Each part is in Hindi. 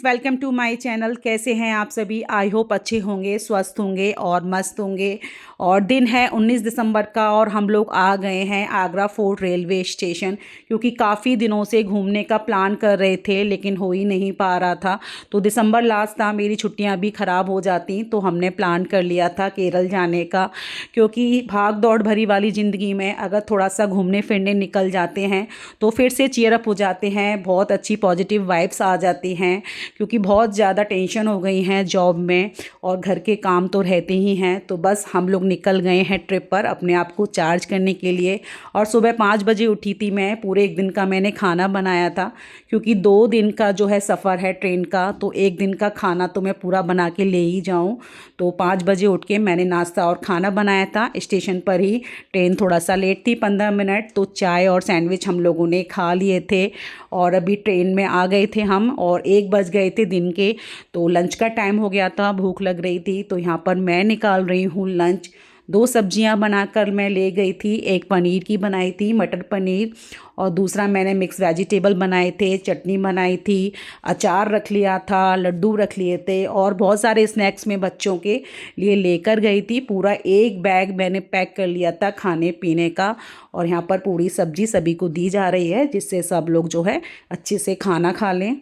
Welcome to my channel. कैसे हैं आप सभी? आई होप अच्छे होंगे, स्वस्थ होंगे और मस्त होंगे। और दिन है 19 दिसंबर का और हम लोग आ गए हैं आगरा फोर्ट रेलवे स्टेशन, क्योंकि काफ़ी दिनों से घूमने का प्लान कर रहे थे लेकिन हो ही नहीं पा रहा था। तो दिसंबर लास्ट था, मेरी छुट्टियां भी ख़राब हो जाती तो हमने प्लान कर लिया था केरल जाने का। क्योंकि भाग दौड़ भरी वाली ज़िंदगी में अगर थोड़ा सा घूमने फिरने निकल जाते हैं तो फिर से चीयर अप हो जाते हैं, बहुत अच्छी पॉजिटिव वाइब्स आ जाती हैं। क्योंकि बहुत ज़्यादा टेंशन हो गई हैं जॉब में और घर के काम तो रहते ही हैं। तो बस हम लोग निकल गए हैं ट्रिप पर अपने आप को चार्ज करने के लिए। और सुबह 5 बजे उठी थी मैं। पूरे एक दिन का मैंने खाना बनाया था, क्योंकि 2 दिन का जो है सफ़र है ट्रेन का, तो एक दिन का खाना तो मैं पूरा बना के ले ही जाऊँ। तो 5 बजे उठ के मैंने नाश्ता और खाना बनाया था स्टेशन पर ही। ट्रेन थोड़ा सा लेट थी 15 मिनट, तो चाय और सैंडविच हम लोगों ने खा लिए थे और अभी ट्रेन में आ गए थे हम। और 1 बज गए थे दिन के, तो लंच का टाइम हो गया था, भूख लग रही थी। तो यहाँ पर मैं निकाल रही हूँ लंच। 2 सब्जियाँ बनाकर मैं ले गई थी। एक पनीर की बनाई थी, मटर पनीर, और दूसरा मैंने मिक्स वेजिटेबल बनाए थे, चटनी बनाई थी, अचार रख लिया था, लड्डू रख लिए थे और बहुत सारे स्नैक्स में बच्चों के लिए लेकर गई थी। पूरा एक बैग मैंने पैक कर लिया था खाने पीने का। और यहाँ पर पूरी सब्जी सभी को दी जा रही है, जिससे सब लोग जो है अच्छे से खाना खा लें।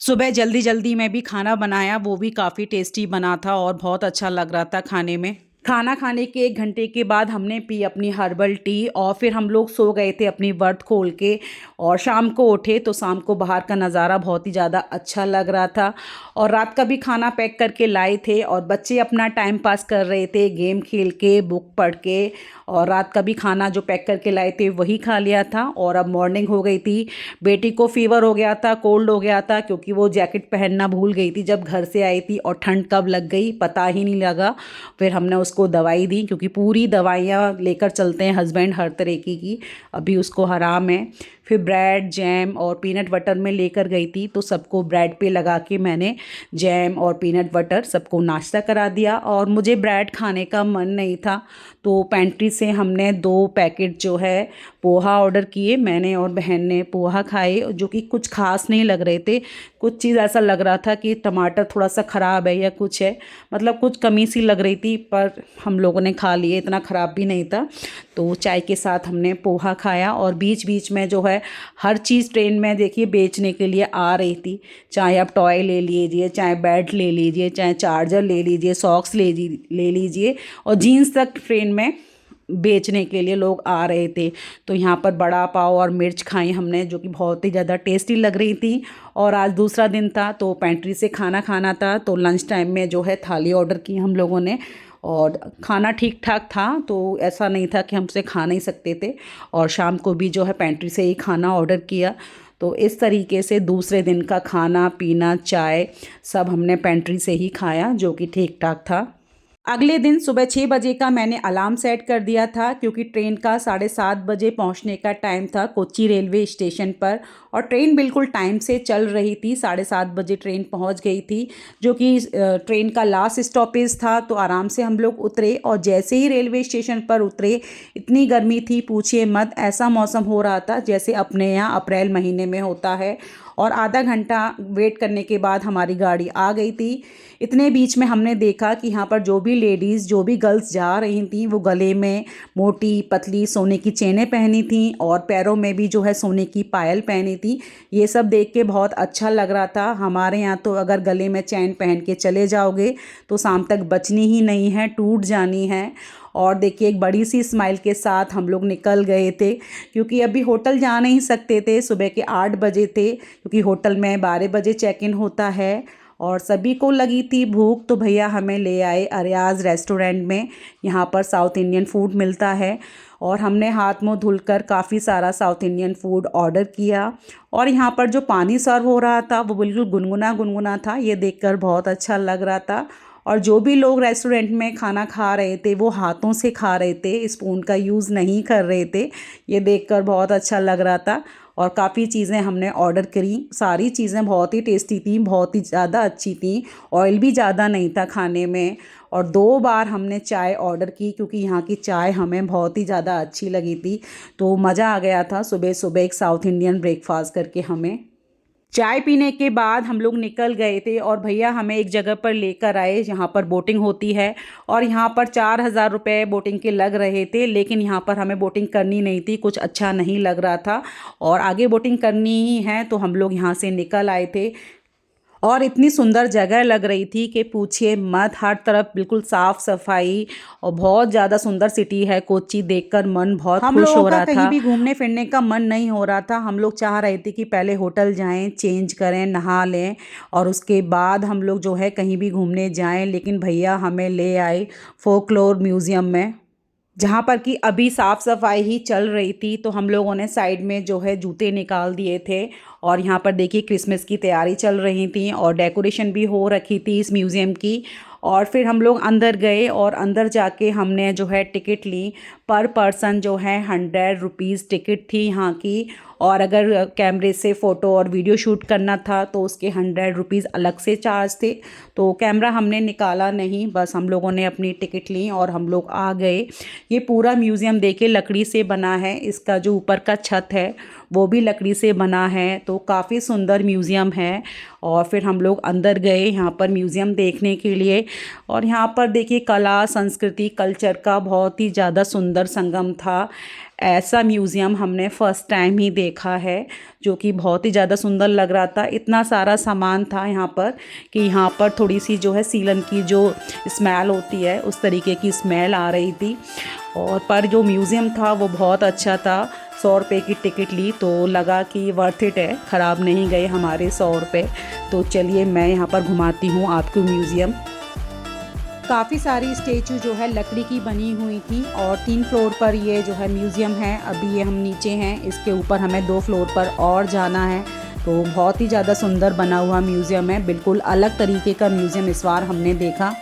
सुबह जल्दी जल्दी में भी खाना बनाया, वो भी काफ़ी टेस्टी बना था और बहुत अच्छा लग रहा था खाने में। खाना खाने के 1 घंटे के बाद हमने पी अपनी हर्बल टी और फिर हम लोग सो गए थे अपनी बर्थ खोल के। और शाम को उठे तो शाम को बाहर का नज़ारा बहुत ही ज़्यादा अच्छा लग रहा था। और रात का भी खाना पैक करके लाए थे और बच्चे अपना टाइम पास कर रहे थे, गेम खेल के, बुक पढ़ के। और रात का भी खाना जो पैक करके लाए थे वही खा लिया था। और अब मॉर्निंग हो गई थी। बेटी को फीवर हो गया था, कोल्ड हो गया था, क्योंकि वो जैकेट पहनना भूल गई थी जब घर से आई थी और ठंड कब लग गई पता ही नहीं लगा। फिर हमने उसको दवाई दी, क्योंकि पूरी दवाइयाँ लेकर चलते हैं हस्बैंड हर तरीके की। अभी उसको आराम है। फिर ब्रेड, जैम और पीनट बटर में लेकर गई थी, तो सबको ब्रेड पे लगा के मैंने जैम और पीनट बटर सबको नाश्ता करा दिया। और मुझे ब्रेड खाने का मन नहीं था, तो पेंट्री से हमने 2 पैकेट जो है पोहा ऑर्डर किए। मैंने और बहन ने पोहा खाए, जो कि कुछ खास नहीं लग रहे थे। कुछ चीज़ ऐसा लग रहा था कि टमाटर थोड़ा सा ख़राब है या कुछ है, मतलब कुछ कमी सी लग रही थी, पर हम लोगों ने खा लिए, इतना ख़राब भी नहीं था। तो चाय के साथ हमने पोहा खाया। और बीच बीच में जो है हर चीज़ ट्रेन में देखिए बेचने के लिए आ रही थी। चाहे आप टॉय ले लीजिए, चाहे बेल्ट ले लीजिए, चाहे चार्जर ले लीजिए, सॉक्स ले लीजिए, और जीन्स तक ट्रेन में बेचने के लिए लोग आ रहे थे। तो यहाँ पर बड़ा पाव और मिर्च खाई हमने, जो कि बहुत ही ज़्यादा टेस्टी लग रही थी। और आज दूसरा दिन था तो पेंट्री से खाना खाना था, तो लंच टाइम में जो है थाली ऑर्डर की हम लोगों ने। और खाना ठीक ठाक था, तो ऐसा नहीं था कि हमसे खा नहीं सकते थे। और शाम को भी जो है पेंट्री से ही खाना ऑर्डर किया। तो इस तरीके से दूसरे दिन का खाना पीना, चाय, सब हमने पेंट्री से ही खाया, जो कि ठीक ठाक था। अगले दिन सुबह 6 बजे का मैंने अलार्म सेट कर दिया था, क्योंकि ट्रेन का 7:30 बजे पहुंचने का टाइम था कोच्चि रेलवे स्टेशन पर। और ट्रेन बिल्कुल टाइम से चल रही थी, 7:30 बजे ट्रेन पहुंच गई थी, जो कि ट्रेन का लास्ट स्टॉपेज था। तो आराम से हम लोग उतरे और जैसे ही रेलवे स्टेशन पर उतरे, इतनी गर्मी थी पूछिए मत। ऐसा मौसम हो रहा था जैसे अपने यहाँ अप्रैल महीने में होता है। और आधा घंटा वेट करने के बाद हमारी गाड़ी आ गई थी। इतने बीच में हमने देखा कि यहाँ पर जो भी लेडीज़, जो भी गर्ल्स जा रही थी, वो गले में मोटी पतली सोने की चेनें पहनी थी और पैरों में भी जो है सोने की पायल पहनी थी। ये सब देख के बहुत अच्छा लग रहा था। हमारे यहाँ तो अगर गले में चैन पहन के चले जाओगे तो शाम तक बचनी ही नहीं है, टूट जानी है। और देखिए एक बड़ी सी स्माइल के साथ हम लोग निकल गए थे, क्योंकि अभी होटल जा नहीं सकते थे। सुबह के 8 बजे थे, क्योंकि होटल में 12 बजे चेक इन होता है। और सभी को लगी थी भूख, तो भैया हमें ले आए अरियाज़ रेस्टोरेंट में। यहाँ पर साउथ इंडियन फूड मिलता है। और हमने हाथ मुंह धुलकर काफ़ी सारा साउथ इंडियन फूड ऑर्डर किया। और यहाँ पर जो पानी सर्व हो रहा था वो बिल्कुल गुनगुना गुनगुना था, ये देखकर बहुत अच्छा लग रहा था। और जो भी लोग रेस्टोरेंट में खाना खा रहे थे वो हाथों से खा रहे थे, स्पून का यूज़ नहीं कर रहे थे। ये देखकर बहुत अच्छा लग रहा था। और काफ़ी चीज़ें हमने ऑर्डर करी, सारी चीज़ें बहुत ही टेस्टी थी, बहुत ही ज़्यादा अच्छी थी। ऑयल भी ज़्यादा नहीं था खाने में। और 2 बार हमने चाय ऑर्डर की, क्योंकि यहाँ की चाय हमें बहुत ही ज़्यादा अच्छी लगी थी। तो मज़ा आ गया था सुबह सुबह एक साउथ इंडियन ब्रेकफास्ट करके हमें। चाय पीने के बाद हम लोग निकल गए थे और भैया हमें एक जगह पर लेकर आए जहाँ पर बोटिंग होती है। और यहाँ पर 4,000 रुपये बोटिंग के लग रहे थे, लेकिन यहाँ पर हमें बोटिंग करनी नहीं थी, कुछ अच्छा नहीं लग रहा था और आगे बोटिंग करनी ही है तो हम लोग यहाँ से निकल आए थे। और इतनी सुंदर जगह लग रही थी कि पूछिए मत, हर तरफ बिल्कुल साफ सफाई और बहुत ज़्यादा सुंदर सिटी है कोच्चि। देखकर मन बहुत हम खुश लोगों हो का रहा था। कहीं भी घूमने फिरने का मन नहीं हो रहा था, हम लोग चाह रहे थे कि पहले होटल जाएं, चेंज करें, नहा लें और उसके बाद हम लोग जो है कहीं भी घूमने जाएं। लेकिन भैया हमें ले आए फोकलोर म्यूज़ियम में, जहाँ पर कि अभी साफ़ सफाई ही चल रही थी। तो हम लोगों ने साइड में जो है जूते निकाल दिए थे और यहाँ पर देखिए क्रिसमस की तैयारी चल रही थी और डेकोरेशन भी हो रखी थी इस म्यूज़ियम की। और फिर हम लोग अंदर गए और अंदर जाके हमने जो है टिकट ली। पर पर्सन जो है 100 रुपीज़ टिकट थी यहाँ की। और अगर कैमरे से फ़ोटो और वीडियो शूट करना था तो उसके 100 रुपीज़ अलग से चार्ज थे। तो कैमरा हमने निकाला नहीं, बस हम लोगों ने अपनी टिकट ली और हम लोग आ गए। ये पूरा म्यूज़ियम देखिए लकड़ी से बना है, इसका जो ऊपर का छत है वो भी लकड़ी से बना है। तो काफ़ी सुंदर म्यूज़ियम है। और फिर हम लोग अंदर गए यहाँ पर म्यूज़ियम देखने के लिए। और यहाँ पर देखिए कला संस्कृति कल्चर का बहुत ही ज़्यादा सुंदर संगम था। ऐसा म्यूज़ियम हमने फ़र्स्ट टाइम ही देखा है, जो कि बहुत ही ज़्यादा सुंदर लग रहा था। इतना सारा सामान था यहाँ पर कि यहाँ पर थोड़ी सी जो है सीलन की जो स्मेल होती है उस तरीके की स्मेल आ रही थी। और पर जो म्यूज़ियम था वो बहुत अच्छा था। 100 रुपये की टिकट ली तो लगा कि वर्थ इट है, ख़राब नहीं गए हमारे 100 रुपये। तो चलिए मैं यहाँ पर घुमाती हूँ आपको म्यूज़ियम। काफ़ी सारी स्टेचू जो है लकड़ी की बनी हुई थी और 3 फ्लोर पर ये जो है म्यूज़ियम है। अभी ये हम नीचे हैं, इसके ऊपर हमें 2 फ्लोर पर और जाना है। तो बहुत ही ज़्यादा सुंदर बना हुआ म्यूज़ियम है, बिल्कुल अलग तरीके का म्यूज़ियम इस बार हमने देखा।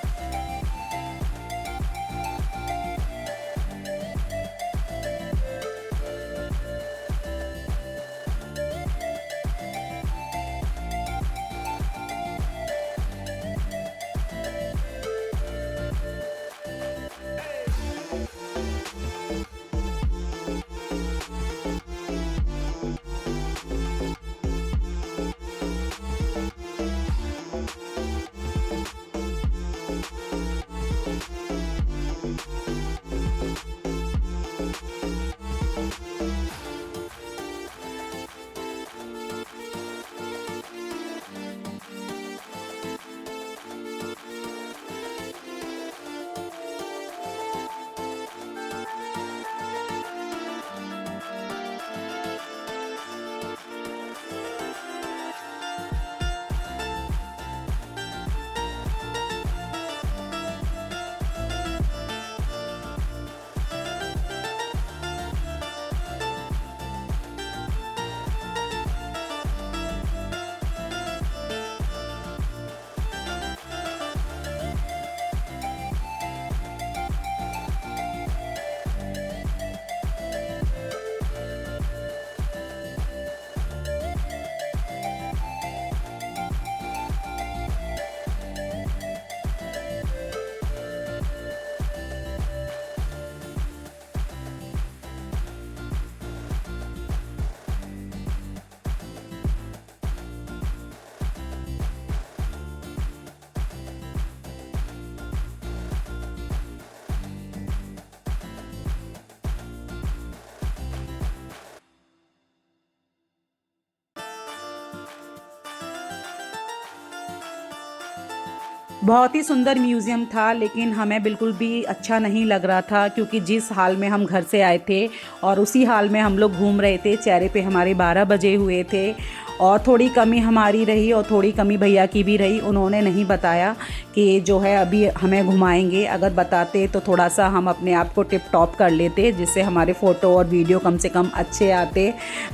बहुत ही सुंदर म्यूज़ियम था, लेकिन हमें बिल्कुल भी अच्छा नहीं लग रहा था क्योंकि जिस हाल में हम घर से आए थे और उसी हाल में हम लोग घूम रहे थे। चेहरे पे हमारे 12 बजे हुए थे और थोड़ी कमी हमारी रही और थोड़ी कमी भैया की भी रही। उन्होंने नहीं बताया कि जो है अभी हमें घुमाएंगे, अगर बताते तो थोड़ा सा हम अपने आप को टिप टॉप कर लेते, जिससे हमारे फ़ोटो और वीडियो कम से कम अच्छे आते।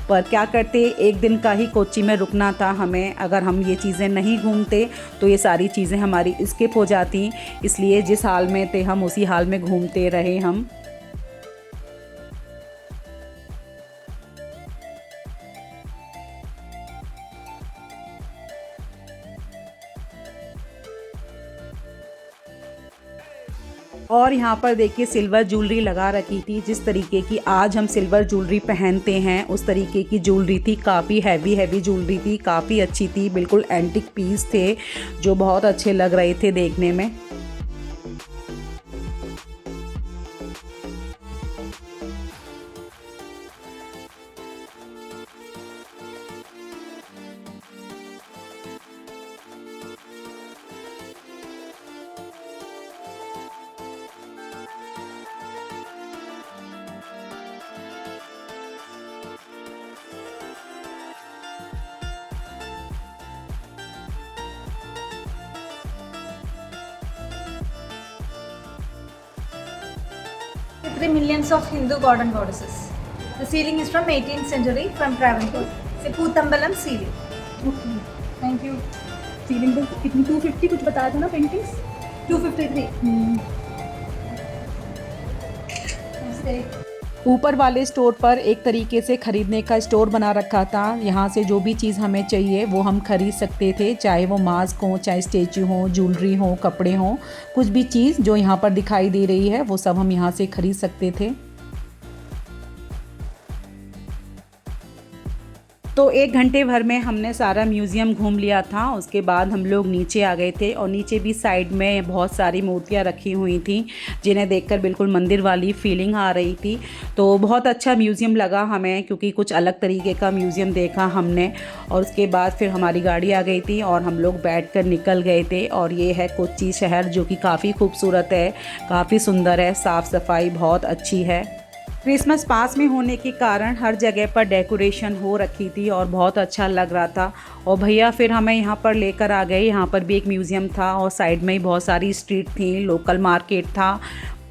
पर क्या करते, एक दिन का ही कोच्चि में रुकना था हमें। अगर हम ये चीज़ें नहीं घूमते तो ये सारी चीज़ें हमारी स्किप हो जाती। इसलिए जिस हाल में थे हम उसी हाल में घूमते रहे हम। और यहाँ पर देखिए सिल्वर ज्वेलरी लगा रखी थी। जिस तरीके की आज हम सिल्वर ज्वेलरी पहनते हैं उस तरीके की ज्वेलरी थी। काफ़ी हैवी ज्वेलरी थी, काफ़ी अच्छी थी, बिल्कुल एंटिक पीस थे जो बहुत अच्छे लग रहे थे देखने में। Millions of Hindu god and goddesses. The ceiling is from 18th century from Travancore. It's a Kootambalam ceiling. Okay. Thank you. Ceiling तो कितनी 250 कुछ बताया था ना पेंटिंग्स 253. ऊपर वाले स्टोर पर एक तरीके से ख़रीदने का स्टोर बना रखा था। यहाँ से जो भी चीज़ हमें चाहिए वो हम खरीद सकते थे, चाहे वो मास्क हो, चाहे स्टैचू हो, ज्वेलरी हो, कपड़े हों, कुछ भी चीज़ जो यहाँ पर दिखाई दे रही है वो सब हम यहाँ से खरीद सकते थे। तो 1 घंटे भर में हमने सारा म्यूज़ियम घूम लिया था। उसके बाद हम लोग नीचे आ गए थे और नीचे भी साइड में बहुत सारी मूर्तियाँ रखी हुई थी जिन्हें देखकर बिल्कुल मंदिर वाली फीलिंग आ रही थी। तो बहुत अच्छा म्यूज़ियम लगा हमें, क्योंकि कुछ अलग तरीके का म्यूज़ियम देखा हमने। और उसके बाद फिर हमारी गाड़ी आ गई थी और हम लोग बैठकर निकल गए थे। और ये है कोच्चि शहर जो कि काफ़ी खूबसूरत है, काफ़ी सुंदर है, साफ़ सफाई बहुत अच्छी है। क्रिसमस पास में होने के कारण हर जगह पर डेकोरेशन हो रखी थी और बहुत अच्छा लग रहा था। और भैया फिर हमें यहाँ पर लेकर आ गए। यहाँ पर भी एक म्यूज़ियम था और साइड में ही बहुत सारी स्ट्रीट थी, लोकल मार्केट था।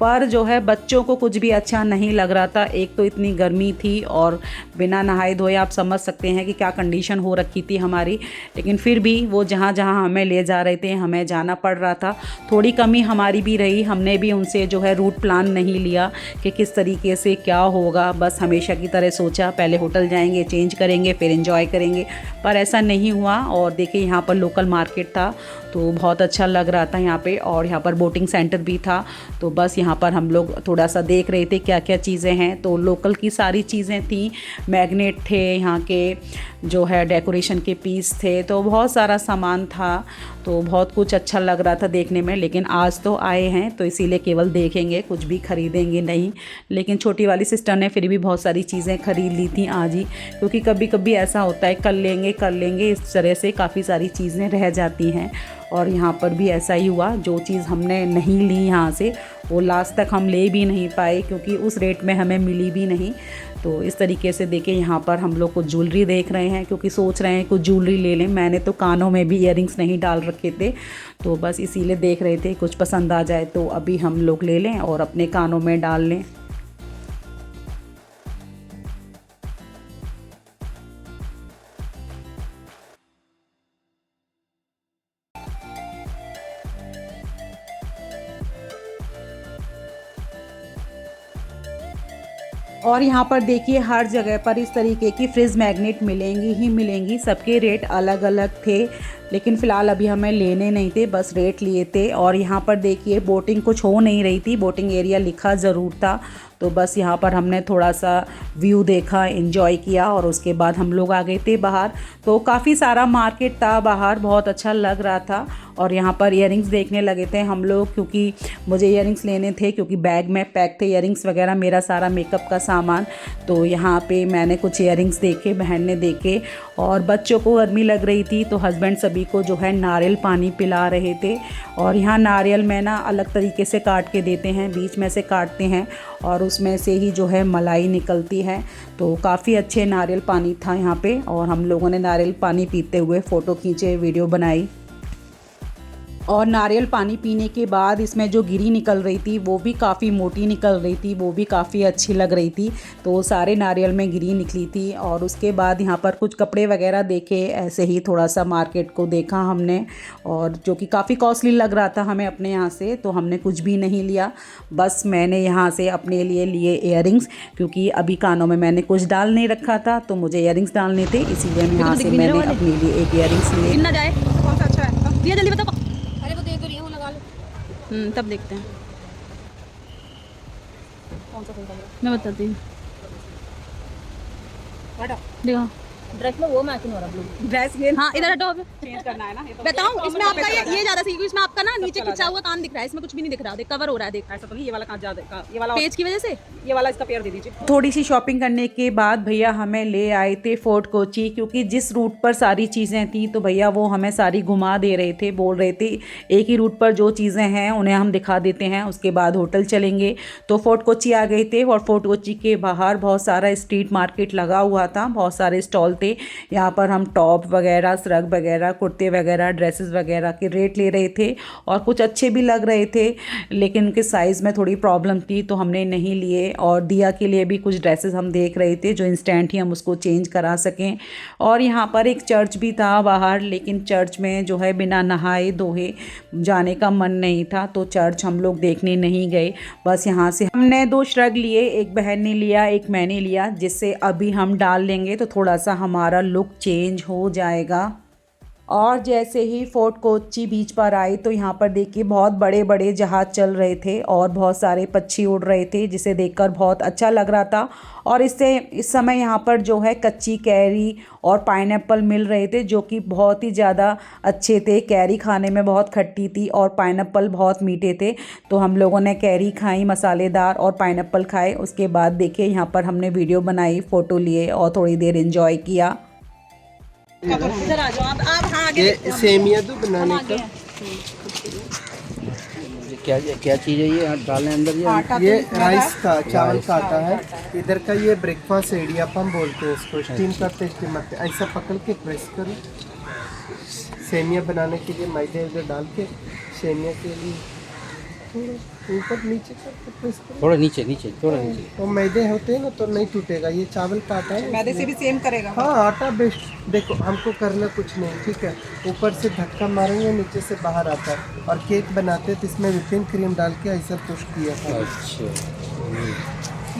पर जो है बच्चों को कुछ भी अच्छा नहीं लग रहा था। एक तो इतनी गर्मी थी और बिना नहाए धोए आप समझ सकते हैं कि क्या कंडीशन हो रखी थी हमारी। लेकिन फिर भी वो जहाँ जहाँ हमें ले जा रहे थे हमें जाना पड़ रहा था। थोड़ी कमी हमारी भी रही, हमने भी उनसे जो है रूट प्लान नहीं लिया कि किस तरीके से क्या होगा। बस हमेशा की तरह सोचा पहले होटल जाएंगे, चेंज करेंगे, फिर एंजॉय करेंगे, पर ऐसा नहीं हुआ। और देखिए यहाँ पर लोकल मार्केट था तो बहुत अच्छा लग रहा था यहाँ पे। और यहाँ पर बोटिंग सेंटर भी था। तो बस यहाँ पर हम लोग थोड़ा सा देख रहे थे क्या क्या चीज़ें हैं। तो लोकल की सारी चीज़ें थी, मैग्नेट थे, यहाँ के जो है डेकोरेशन के पीस थे, तो बहुत सारा सामान था। तो बहुत कुछ अच्छा लग रहा था देखने में। लेकिन आज तो आए हैं तो इसीलिए केवल देखेंगे, कुछ भी खरीदेंगे नहीं। लेकिन छोटी वाली सिस्टर ने फिर भी बहुत सारी चीज़ें खरीद ली थी आज ही, क्योंकि कभी कभी ऐसा होता है कर लेंगे इस तरह से काफ़ी सारी चीज़ें रह जाती हैं। और यहाँ पर भी ऐसा ही हुआ, जो चीज़ हमने नहीं ली यहाँ से वो लास्ट तक हम ले भी नहीं पाए, क्योंकि उस रेट में हमें मिली भी नहीं। तो इस तरीके से देखिए यहाँ पर हम लोग कुछ ज्वेलरी देख रहे हैं, क्योंकि सोच रहे हैं कुछ ज्वेलरी ले लें। मैंने तो कानों में भी इयररिंग्स नहीं डाल रखे थे, तो बस इसीलिए देख रहे थे कुछ पसंद आ जाए तो अभी हम लोग ले लें और अपने कानों में डाल लें। और यहाँ पर देखिए हर जगह पर इस तरीके की फ्रिज मैग्नेट मिलेंगी ही मिलेंगी। सबके रेट अलग अलग थे, लेकिन फ़िलहाल अभी हमें लेने नहीं थे, बस रेट लिए थे। और यहाँ पर देखिए बोटिंग कुछ हो नहीं रही थी, बोटिंग एरिया लिखा ज़रूर था। तो बस यहाँ पर हमने थोड़ा सा व्यू देखा, एंजॉय किया और उसके बाद हम लोग आ गए थे बाहर। तो काफ़ी सारा मार्केट था बाहर, बहुत अच्छा लग रहा था। और यहाँ पर इयररिंग्स देखने लगे थे हम लोग, क्योंकि मुझे इयररिंग्स लेने थे, क्योंकि बैग में पैक थे इयररिंग्स वगैरह, मेरा सारा मेकअप का सामान। तो यहाँ पे मैंने कुछ इयररिंग्स देखे, बहन ने देखे। और बच्चों को गर्मी लग रही थी तो हस्बैंड सभी को जो है नारियल पानी पिला रहे थे। और यहाँ नारियल में ना अलग तरीके से काट के देते हैं, बीच में से काटते हैं और उसमें से ही जो है मलाई निकलती है। तो काफ़ी अच्छे नारियल पानी था यहाँ पे और हम लोगों ने नारियल पानी पीते हुए फ़ोटो खींचे, वीडियो बनाई। और नारियल पानी पीने के बाद इसमें जो गिरी निकल रही थी वो भी काफ़ी मोटी निकल रही थी, वो भी काफ़ी अच्छी लग रही थी। तो सारे नारियल में गिरी निकली थी। और उसके बाद यहाँ पर कुछ कपड़े वगैरह देखे, ऐसे ही थोड़ा सा मार्केट को देखा हमने, और जो कि काफ़ी कॉस्टली लग रहा था हमें अपने यहाँ से, तो हमने कुछ भी नहीं लिया। बस मैंने यहाँ से अपने लिए इयररिंग्स, क्योंकि अभी कानों में मैंने कुछ डाल नहीं रखा था तो मुझे इयररिंग्स डालने थे, इसीलिए यहाँ से मैंने अपने लिए एक इयररिंग्स लिए। गिनना जाए कौन सा अच्छा है, दिया जल्दी बताओ। अरे वो दे तो रही है, वो लगा लो। तब देखते हैं। कौन सा सही लग रहा मैं बताती हूँ। है? दिखाओ। ड्रेस में वो मैचिंग हो रहा ब्लू। ड्रेस ये हाँ इधर हटो अब। चेंज करना है ना, ये तो बताऊँ इसमें आपका ये ज्यादा सही, क्योंकि इसमें आपका ना नीचे चला खिंचा हुआ कान दिख रहा है, इसमें कुछ भी नहीं दिख रहा। देख कवर हो रहा है, देख ऐसा तो नहीं, ये वाला कहाँ ज्यादा, ये वाला पेज की वजह से। ये वाला इसका पेयर दे दीजिए। थोड़ी सी शॉपिंग करने के बाद भैया हमें ले आए थे फोर्ट कोची, क्योंकि जिस रूट पर सारी चीज़ें थी तो भैया वो हमें सारी घुमा दे रहे थे, बोल रहे थे एक ही रूट पर जो चीज़ें हैं उन्हें हम दिखा देते हैं, उसके बाद होटल चलेंगे। तो फोर्ट कोची आ गए थे और फोर्ट कोची के बाहर बहुत सारा स्ट्रीट मार्केट लगा हुआ था, बहुत सारे स्टॉल थे। यहाँ पर हम टॉप वगैरह, श्रग वगैरह, कुर्ते वगैरह, ड्रेसेस वगैरह के रेट ले रहे थे और कुछ अच्छे भी लग रहे थे, लेकिन उनके साइज़ में थोड़ी प्रॉब्लम थी तो हमने नहीं लिए। और दिया के लिए भी कुछ ड्रेसेस हम देख रहे थे जो इंस्टेंट ही हम उसको चेंज करा सकें। और यहाँ पर एक चर्च भी था बाहर, लेकिन चर्च में जो है बिना नहाए धोए जाने का मन नहीं था, तो चर्च हम लोग देखने नहीं गए। बस यहाँ से हमने 2 श्रग लिए, एक बहन ने लिया, एक मैंने लिया, जिससे अभी हम डाल लेंगे तो थोड़ा सा हमारा लुक चेंज हो जाएगा। और जैसे ही फोर्ट कोच्चि बीच पर आए तो यहाँ पर देखिए बहुत बड़े बड़े जहाज़ चल रहे थे और बहुत सारे पक्षी उड़ रहे थे, जिसे देखकर बहुत अच्छा लग रहा था। और इस समय यहाँ पर जो है कच्ची कैरी और पाइनएप्पल मिल रहे थे, जो कि बहुत ही ज़्यादा अच्छे थे। कैरी खाने में बहुत खट्टी थी और पाइनएप्पल बहुत मीठे थे, तो हम लोगों ने कैरी खाई मसालेदार और पाइनएप्पल खाए। उसके बाद देखिए यहाँ पर हमने वीडियो बनाई, फ़ोटो लिए और थोड़ी देर एंजॉय किया। इधर आ जाओ आप हाँ आगे ये सेमिया तो बनाने का क्या क्या चीज़ है ये डालने अंदर ये राइस का, चावल का आटा है। इधर का ये ब्रेकफास्ट इडियापम बोलते हैं इसको, स्टीम करते स्टीम करते। ऐसा पकड़ के प्रेस करो। सेमिया बनाने के लिए मैदे इधर डाल के सेमिया के लिए थोड़ा ऊपर नीचे करके प्रेस करो। थोड़ा नीचे नीचे थोड़ा नीचे। तो मैदे होते हैं ना तो नहीं टूटेगा। ये चावल का आटा है, मैदे से भी सेम करेगा। हाँ आटा बेस्ट। देखो हमको करना कुछ नहीं, ठीक है। ऊपर से धक्का मारेंगे, नीचे से बाहर आता है। और केक बनाते हैं तो इसमें व्हिपिंग क्रीम डाल के ऐसा पुश किया था। अच्छा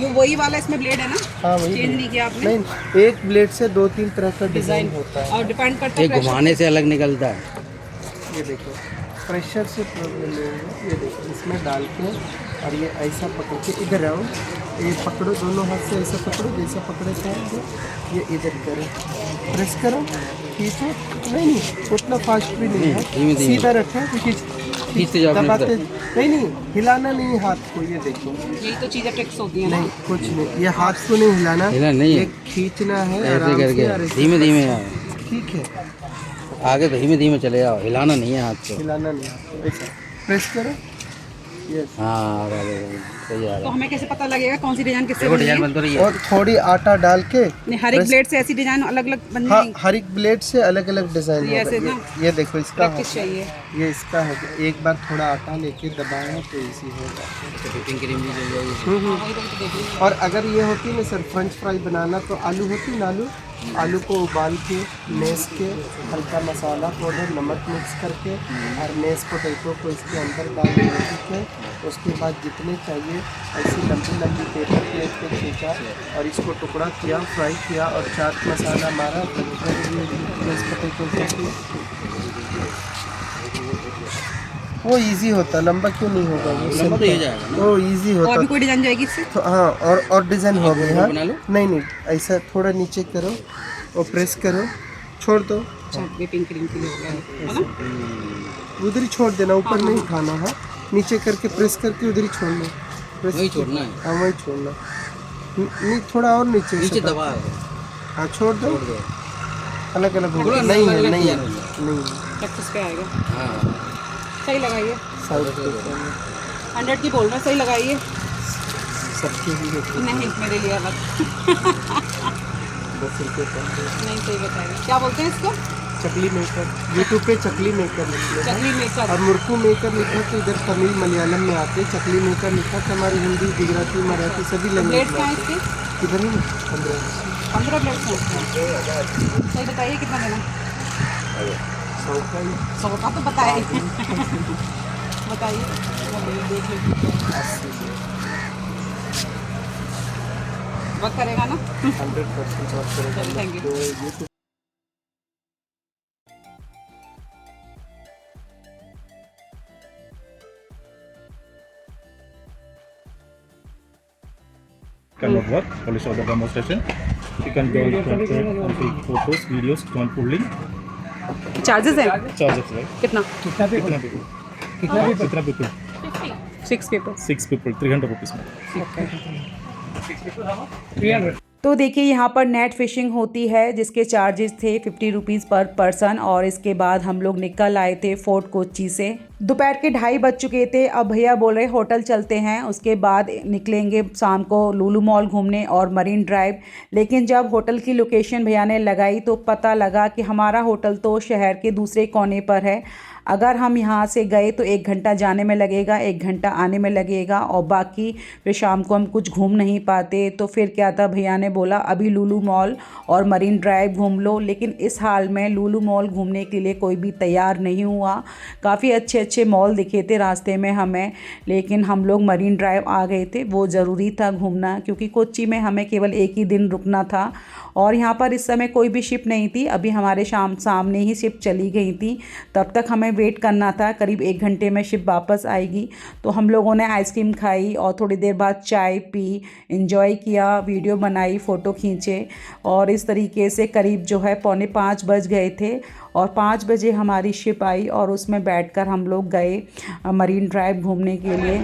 ये वही वाला इसमें ब्लेड है ना? हाँ वही चेंज नहीं किया आपने? नहीं, एक ब्लेड से 2-3 तरह का डिजाइन होता है। और डिपेंड करता ये है घुमाने से अलग निकलता है। ये देखो प्रेशर से प्रॉब्लम नहीं है। ये देखो इसमें डाल के और ये ऐसा पकड़ के इधर आओ, ये पकड़ो दोनों हाथ से, ऐसा पकड़ो जैसा पकड़े थे। ये इधर करो, प्रेस करो, खींचो। नहीं उतना फास्ट भी नहीं है, धीमे धीमे सीधा रखो, खींचते जाओ अपने दबाते तरफ। नहीं, हिलाना नहीं हाथ को। ये देखो यही तो चीज़ें ट्रिक्स होती है ना। नहीं कुछ नहीं, ये हाथ को नहीं हिलाना, हिलाना नहीं है। ये खींचना है ऐसे आराम से और करके ऐसे धीमे धीमे आओ, ठीक है। आगे धीमे धीमे चले जाओ, हिलाना नहीं है हाथ को। हिलाना नहीं है, ऐसा प्रेस करो। यस हाँ सही आ तो रहा हमें कैसे पता लगेगा कौन सी डिजाइन किससे है। बननी डिजाइन है? बन तो रही है। और थोड़ी आटा डाल के नहीं, हर एक ब्लेड से ऐसी डिजाइन अलग अलग बन हाँ, जाएगी। हर एक ब्लेड से अलग अलग डिजाइन ये होगा। ऐसे ना? ये देखो इसका प्रैक्टिस चाहिए। ये इसका है। एक बार थोड़ा आटा लेके दबाया तो इजी होगा। व्हिपिंग क्रीम भी चल जाएगी। हाँ, और अगर ये होती ना सर फ्रेंच फ्राई बनाना, तो आलू होती ना, आलू को उबाल के मेस के हल्का मसाला पाउडर नमक मिक्स करके और मेस पोटैटो को इसके अंदर डाल दिया, ठीक है। उसके बाद जितने चाहिए ऐसी लंबी लंबी पेपर प्लेट पे खींचा और इसको टुकड़ा किया, फ्राई किया और चाट मसाला मारा, मेस पोटैटो को। वो इजी होता, लंबा क्यों नहीं होगा? वो लंबा तो ये simple। जाएगा ना। वो इजी और भी होता। कोई डिजाइन जाएगी इससे? तो हाँ, और डिज़ाइन हो गई। हाँ बना लो। नहीं ऐसा थोड़ा नीचे करो और प्रेस करो, छोड़ दो, अच्छा, व्हिपिंग क्रीम के लिए हो गया है ना? उधर ही छोड़ देना, ऊपर नहीं उठाना। हाँ नीचे करके प्रेस करके उधर ही छोड़ना, प्रेस वही छोड़ना है। हाँ वही छोड़ना। नहीं थोड़ा और नीचे नीचे से दबा है। हाँ छोड़ दो, छोड़ दो। अलग अलग हो थोड़ा नहीं है, अलग नहीं है, अलग नहीं प्रैक्टिस पे आएगा। हाँ सही लगाइए। साइड पे 100 की बोल रहे हैं, सही लगाइए। सबके ही होते नहीं मेरे लिए अलग। 10 रुपये कम दे। नहीं सही बताइए, क्या बोलते हैं इसको? चकली मेकर, यूट्यूब पे चकली मेकर लिखिए। चकली मेकर। और मुर्कू मेकर लिखा तो इधर तमिल मलयालम में आते। चकली मेकर लिखा तो हमारी हिंदी गुजराती मराठी सभी लैंग्वेज ब्लेड में क्या है आते। इसके? इधर ही 15 15 ब्लेड हैं। सही बताइए कितना देना? 100 का ही 100 का तो बताइए। बताइए, देख लीजिए। 80 वर्क करेगा ना? 100% वर्क करेगा। चलिए, थैंक यू। तो ये तो cannot work. Polish order demonstration. You can go and take photos, videos, join pooling. Charges है Charges right? कितना? कितना people? कितना people? 6 people. 6 people, 300 rupees. तो देखिए यहाँ पर नेट फिशिंग होती है जिसके चार्जेस थे 50 रुपीज़ पर पर्सन। और इसके बाद हम लोग निकल आए थे फोर्ट कोच्चि से। दोपहर के 2:30 बज चुके थे। अब भैया बोल रहे होटल चलते हैं, उसके बाद निकलेंगे शाम को लुलु मॉल घूमने और मरीन ड्राइव। लेकिन जब होटल की लोकेशन भैया ने लगाई तो पता लगा कि हमारा होटल तो शहर के दूसरे कोने पर है। अगर हम यहाँ से गए तो 1 घंटा जाने में लगेगा, 1 घंटा आने में लगेगा और बाकी फिर शाम को हम कुछ घूम नहीं पाते। तो फिर क्या था, भैया ने बोला अभी लुलु मॉल और मरीन ड्राइव घूम लो। लेकिन इस हाल में लुलु मॉल घूमने के लिए कोई भी तैयार नहीं हुआ। काफ़ी अच्छे अच्छे मॉल दिखे थे रास्ते में हमें, लेकिन हम लोग मरीन ड्राइव आ गए थे। वो ज़रूरी था घूमना क्योंकि कोच्चि में हमें केवल 1 ही दिन रुकना था और यहाँ पर इस समय कोई भी शिप नहीं थी। अभी हमारे सामने ही शिप चली गई थी, तब तक हमें वेट करना था। करीब 1 घंटे में शिप वापस आएगी। तो हम लोगों ने आइसक्रीम खाई और थोड़ी देर बाद चाय पी, एंजॉय किया, वीडियो बनाई, फ़ोटो खींचे और इस तरीके से करीब जो है 4:45 बज गए थे और 5 बजे हमारी शिप आई और उसमें बैठकर हम लोग गए मरीन ड्राइव घूमने के लिए।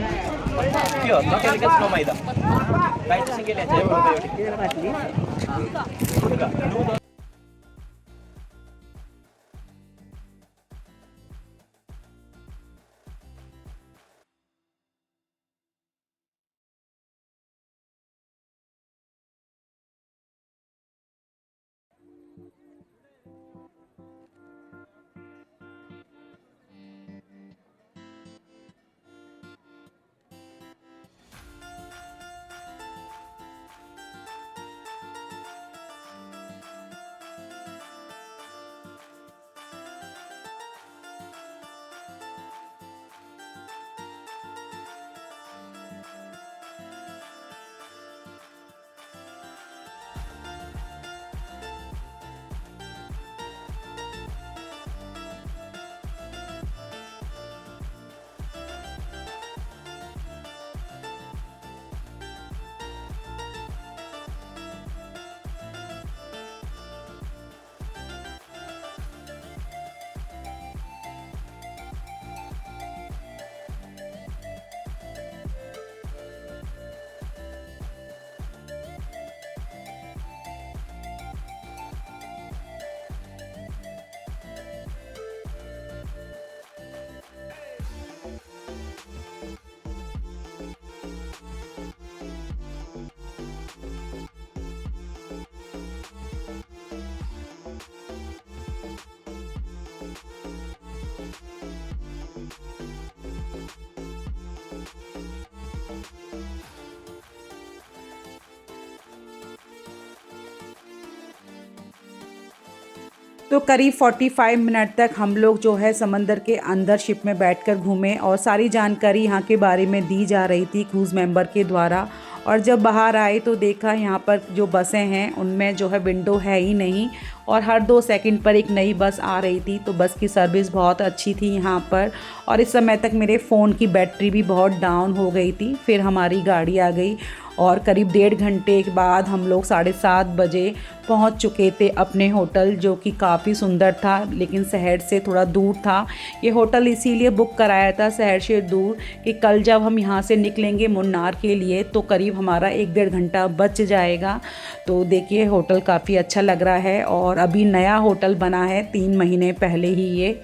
तो करीब 45 मिनट तक हम लोग जो है समंदर के अंदर शिप में बैठकर घूमे और सारी जानकारी यहाँ के बारे में दी जा रही थी क्रूज़ मेंबर के द्वारा। और जब बाहर आए तो देखा यहाँ पर जो बसें हैं उनमें जो है विंडो है ही नहीं और हर 2 सेकंड पर एक नई बस आ रही थी। तो बस की सर्विस बहुत अच्छी थी यहाँ पर। और इस समय तक मेरे फ़ोन की बैटरी भी बहुत डाउन हो गई थी। फिर हमारी गाड़ी आ गई और करीब 1.5 घंटे के बाद हम लोग 7:30 बजे पहुँच चुके थे अपने होटल, जो कि काफ़ी सुंदर था लेकिन शहर से थोड़ा दूर था। ये होटल इसीलिए बुक कराया था शहर से दूर कि कल जब हम यहाँ से निकलेंगे मुन्नार के लिए तो करीब हमारा 1-1.5 घंटा बच जाएगा। तो देखिए होटल काफ़ी अच्छा लग रहा है और अभी नया होटल बना है 3 महीने पहले ही ये।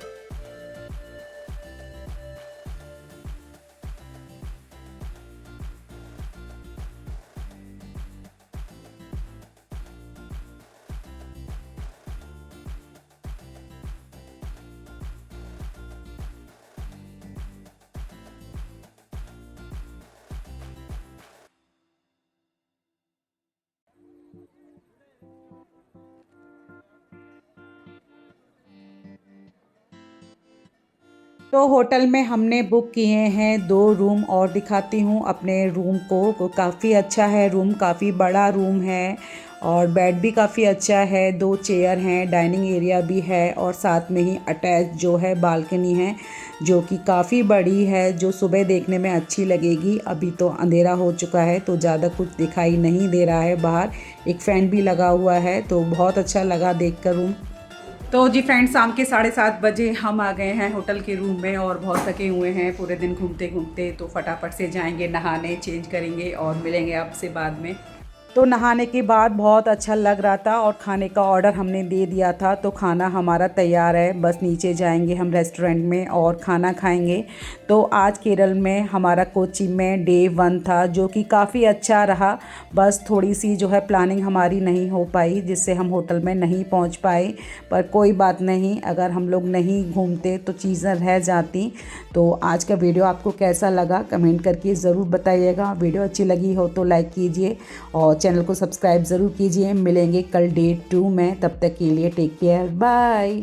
तो होटल में हमने बुक किए हैं 2 रूम और दिखाती हूँ अपने रूम को। काफ़ी अच्छा है रूम, काफ़ी बड़ा रूम है और बेड भी काफ़ी अच्छा है, 2 चेयर हैं, डाइनिंग एरिया भी है और साथ में ही अटैच जो है बालकनी है जो कि काफ़ी बड़ी है, जो सुबह देखने में अच्छी लगेगी। अभी तो अंधेरा हो चुका है तो ज़्यादा कुछ दिखाई नहीं दे रहा है। बाहर एक फ़ैन भी लगा हुआ है तो बहुत अच्छा लगा देखकर रूम। तो जी फ्रेंड्स, शाम के 7:30 बजे हम आ गए हैं होटल के रूम में और बहुत थके हुए हैं पूरे दिन घूमते घूमते, तो फटाफट से जाएंगे नहाने, चेंज करेंगे और मिलेंगे आपसे बाद में। तो नहाने के बाद बहुत अच्छा लग रहा था और खाने का ऑर्डर हमने दे दिया था तो खाना हमारा तैयार है, बस नीचे जाएंगे हम रेस्टोरेंट में और खाना खाएंगे। तो आज केरल में हमारा कोच्चि में डे 1 था जो कि काफ़ी अच्छा रहा, बस थोड़ी सी जो है प्लानिंग हमारी नहीं हो पाई जिससे हम होटल में नहीं पहुंच पाए, पर कोई बात नहीं, अगर हम लोग नहीं घूमते तो चीज़ें रह जाती। तो आज का वीडियो आपको कैसा लगा कमेंट करके ज़रूर बताइएगा। वीडियो अच्छी लगी हो तो लाइक कीजिए और चैनल को सब्सक्राइब ज़रूर कीजिए। मिलेंगे कल डे 2 में, तब तक के लिए टेक केयर, बाय।